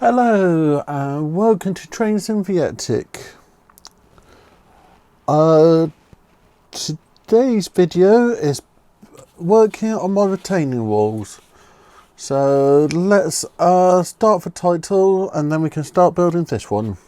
Hello and welcome to Trains in Vietic. Today's video is working on my retaining walls. So let's start the title and then we can start building this one.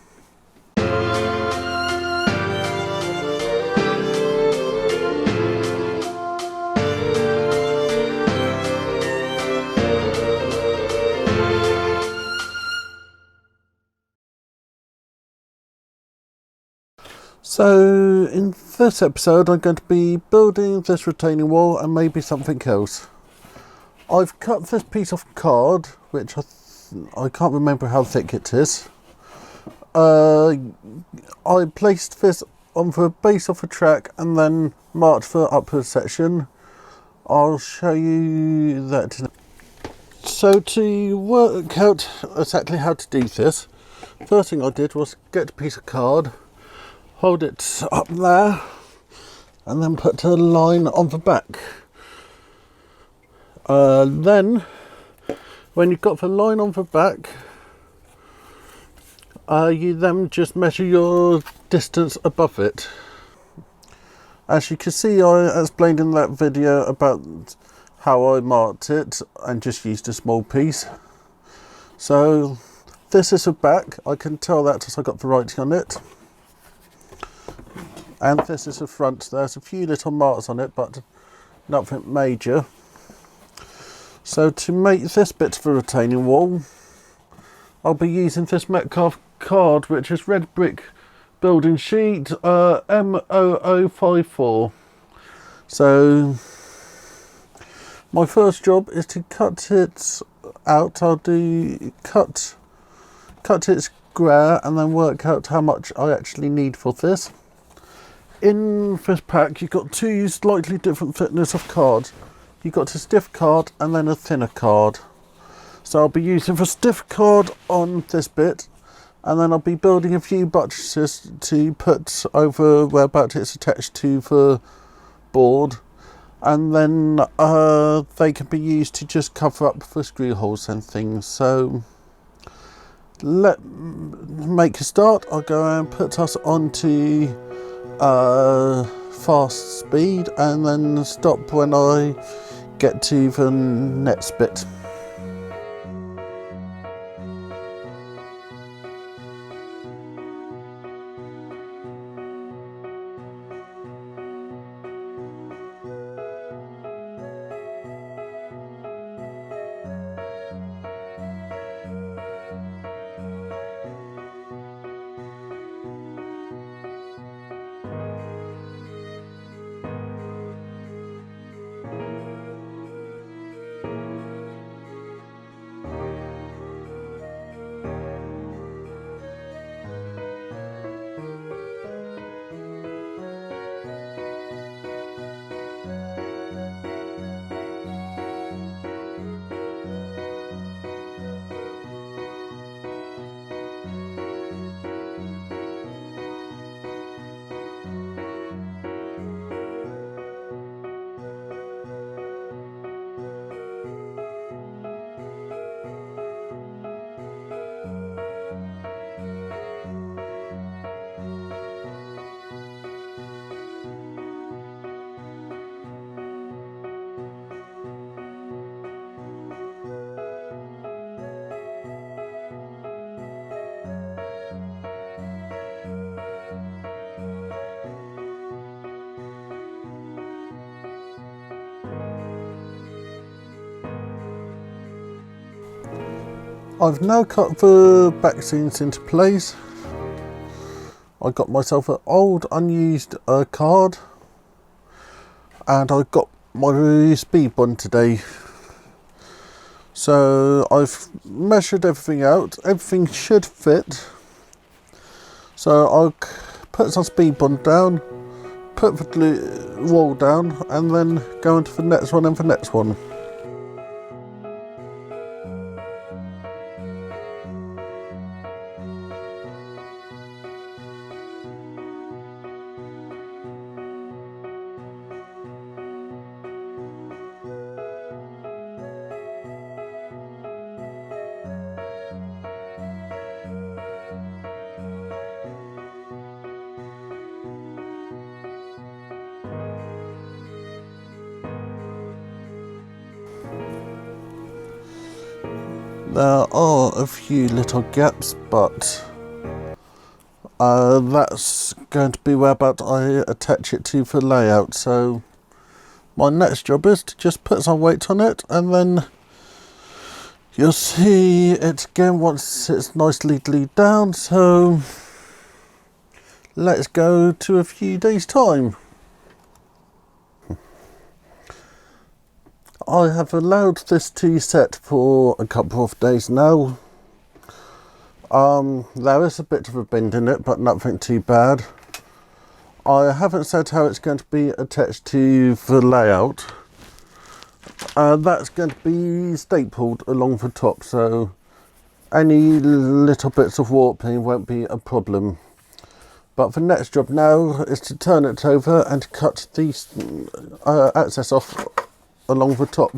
So in this episode I'm going to be building this retaining wall and maybe something else. I've cut this piece of card, which I can't remember how thick it is. I placed this on the base of the track and then marked the upper section. I'll show you that. So to work out exactly how to do this, first thing I did was get a piece of card, hold it up there and then put a line on the back. Then when you've got the line on the back, you then just measure your distance above it. As you can see, I explained in that video about how I marked it and just used a small piece. So this is the back, I can tell that as I got the writing on it. And this is the front. There's a few little marks on it, but nothing major. So to make this bit of a retaining wall, I'll be using this Metcalfe card, which is red brick building sheet M0054. So my first job is to cut it out. I'll do cut its square and then work out how much I actually need for this. In this pack you've got two slightly different thickness of cards. You've got a stiff card and then a thinner card. So I'll be using the stiff card on this bit, and then I'll be building a few buttresses to put over whereabouts it's attached to the board, and then they can be used to just cover up the screw holes and things. So let's make a start. I'll go and put us onto fast speed and then stop when I get to the next bit. I've now cut the back seams into place. I got myself an old unused card, and I got my speed bond today. So I've measured everything out. Everything should fit. So I'll put some speed bond down, put the wall down, and then go into the next one and the next one. There are a few little gaps, but that's going to be whereabout I attach it to for layout. So my next job is to just put some weight on it, and then you'll see it again once it's nicely glued down. So let's go to a few days' time. I have allowed this to set for a couple of days now. There is a bit of a bend in it, but nothing too bad. I haven't said how it's going to be attached to the layout. That's going to be stapled along the top, so any little bits of warping won't be a problem. But the next job now is to turn it over and cut these access off along the top.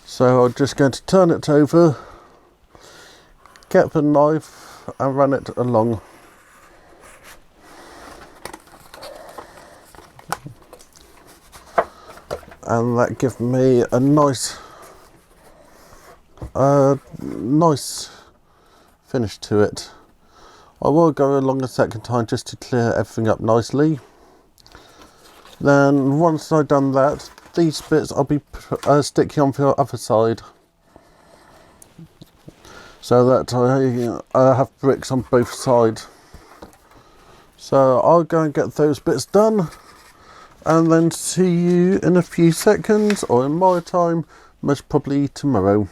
So I'm just going to turn it over, get the knife and run it along. And that gives me a nice finish to it. I will go along a second time just to clear everything up nicely. Then once I've done that, these bits I'll be sticking on the other side, so that I have bricks on both sides. So I'll go and get those bits done, and then see you in a few seconds, or in my time, most probably tomorrow.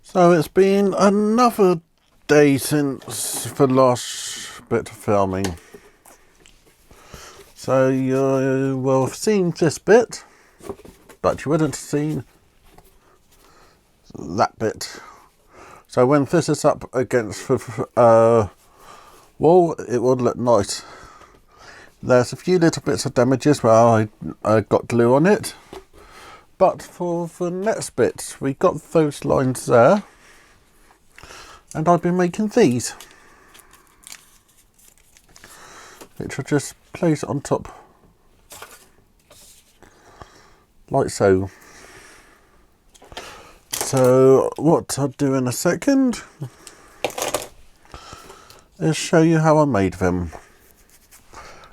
So it's been another day since the last bit of filming. So you will have seen this bit, but you wouldn't have seen that bit. So when this is up against the wall, it will look nice. There's a few little bits of damages where I got glue on it, but for the next bit, we got those lines there, and I've been making these, which are just place on top like so. So what I'll do in a second is show you how I made them.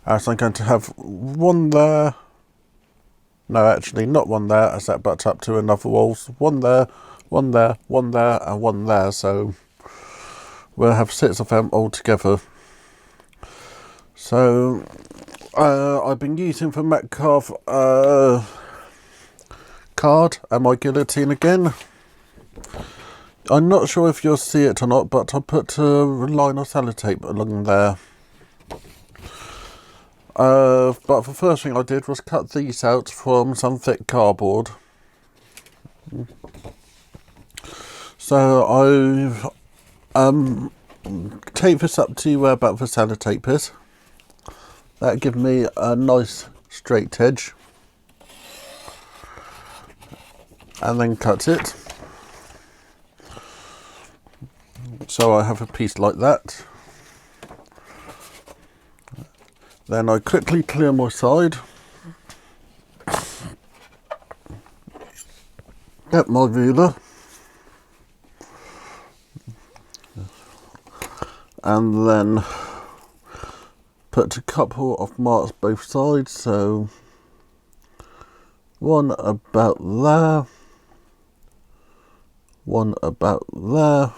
As I'm going to have one there, no actually not one there, as that butts up to another wall. One there, one there, one there and one there, so we'll have 6 of them all together. So I've been using the Metcalfe card and my guillotine again. I'm not sure if you'll see it or not, but I put a line of sellotape along there. But the first thing I did was cut these out from some thick cardboard. So I've taped this up to where about the sellotape is. That gives me a nice straight edge, and then cut it. So I have a piece like that. Then I quickly clear my side, get my ruler, and then put a couple of marks both sides, so one about there, one about there,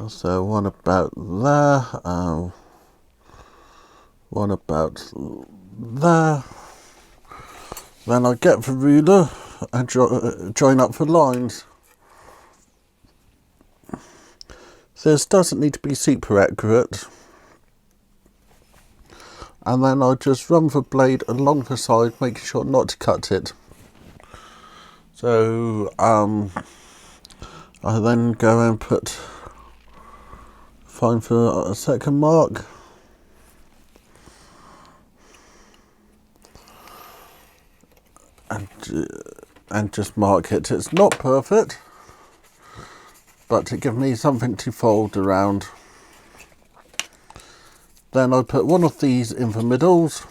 so one about there, one about there. Then I get the ruler and join up the lines. This doesn't need to be super accurate, and then I'll just run the blade along the side, making sure not to cut it. So I then go and find the second mark, and just mark it. It's not perfect, but it gives me something to fold around. Then I put one of these in the middles.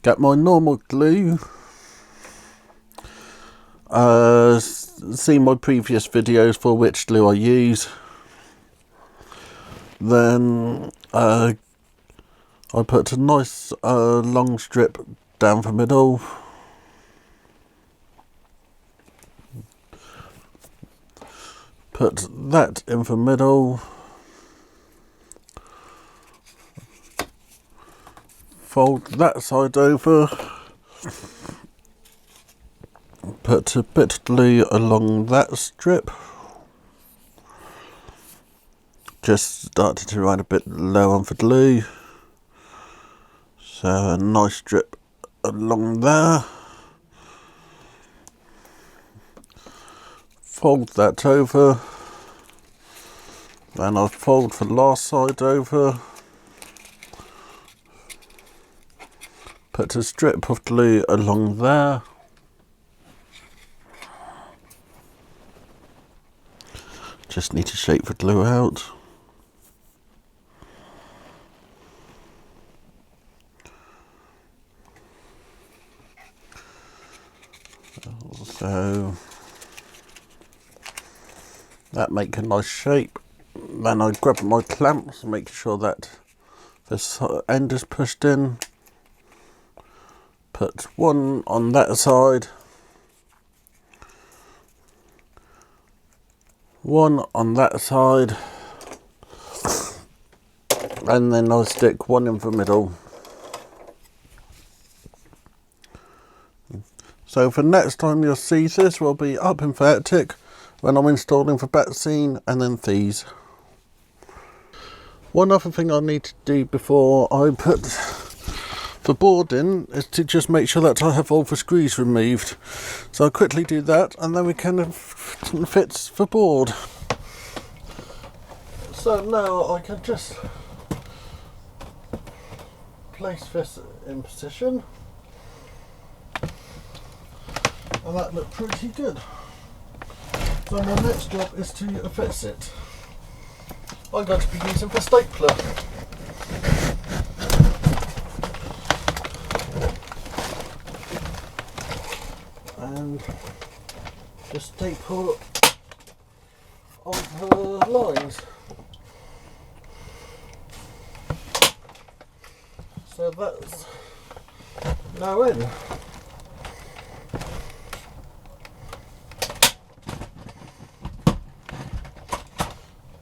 Get my normal glue. See my previous videos for which glue I use. Then I put a nice long strip down the middle. Put that in the middle. Fold that side over. Put a bit of glue along that strip. Just started to run a bit low on the glue. So a nice strip along there. Fold that over. Then I'll fold the last side over. Put a strip of glue along there. Just need to shake the glue out. So that makes a nice shape. Then I grab my clamps, make sure that this end is pushed in. Put one on that side, one on that side, and then I'll stick one in the middle. So for next time you'll see this will be up in the attic when I'm installing the bat scene and then these. One other thing I need to do before I put the board in is to just make sure that I have all the screws removed. So I'll quickly do that and then we can fit the board. So now I can just place this in position. And that looked pretty good. So my next job is to fix it. I'm going to be using the stapler. And just staple on the lines. So that's now in.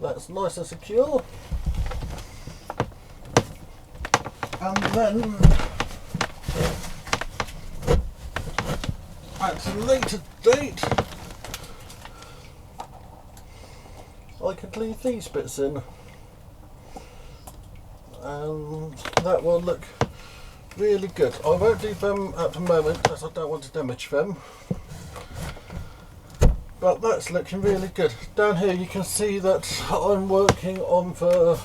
That's nice and secure. And then at a later date I could leave these bits in and that will look really good. I won't do them at the moment because I don't want to damage them. But that's looking really good. Down here you can see that I'm working on the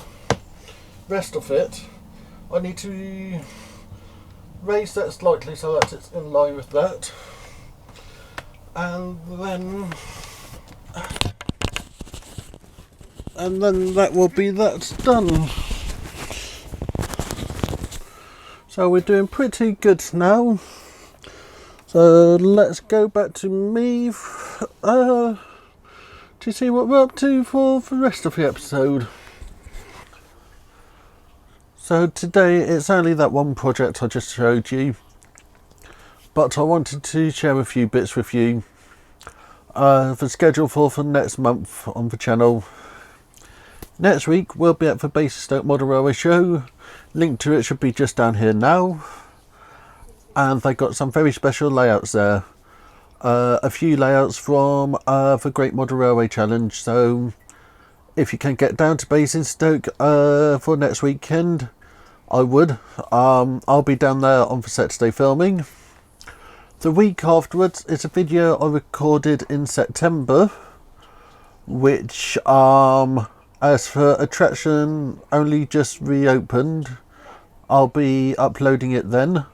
rest of it. I need to raise that slightly so that it's in line with that. And then that will be that done. So we're doing pretty good now. So let's go back to me to see what we're up to for the rest of the episode. So today it's only that one project I just showed you, but I wanted to share a few bits with you. The schedule for next month on the channel. Next week we'll be at the Basingstoke Model Railway Show. Link to it should be just down here now. And they got some very special layouts there. A few layouts from the Great Model Railway Challenge. So if you can get down to Basingstoke for next weekend, I would. I'll be down there on the Saturday filming. The week afterwards is a video I recorded in September, which as for attraction only just reopened. I'll be uploading it then.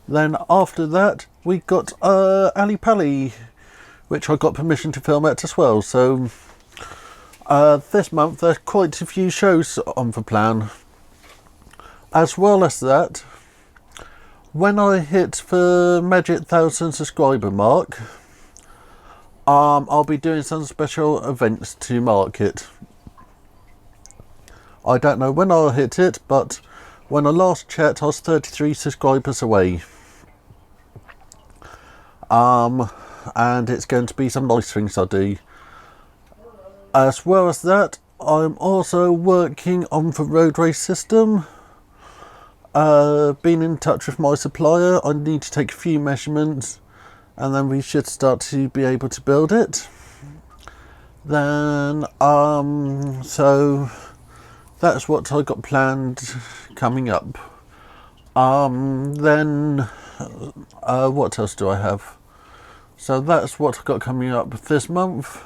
Then after that we got Ali Pali, which I got permission to film at as well. So This month there's quite a few shows on the plan. As well as that, when I hit the magic 1,000 subscriber mark, I'll be doing some special events to mark it. I don't know when I'll hit it, but when I last checked, I was 33 subscribers away. And it's going to be some nice things I do. As well as that, I'm also working on the road race system. Been in touch with my supplier. I need to take a few measurements and then we should start to be able to build it. Then, so that's what I got planned coming up. Then, what else do I have? So that's what I got coming up this month.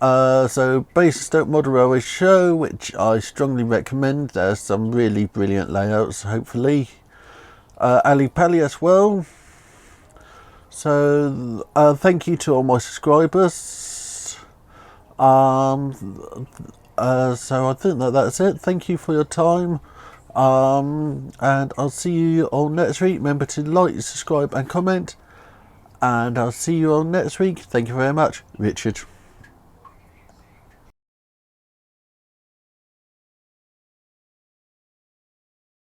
So Basingstoke Model Railway Show, which I strongly recommend. There's some really brilliant layouts, hopefully. Ali Pali as well. So thank you to all my subscribers. So I think that's it. Thank you for your time. And I'll see you all next week. Remember to like, subscribe and comment. And I'll see you all next week. Thank you very much. Richard.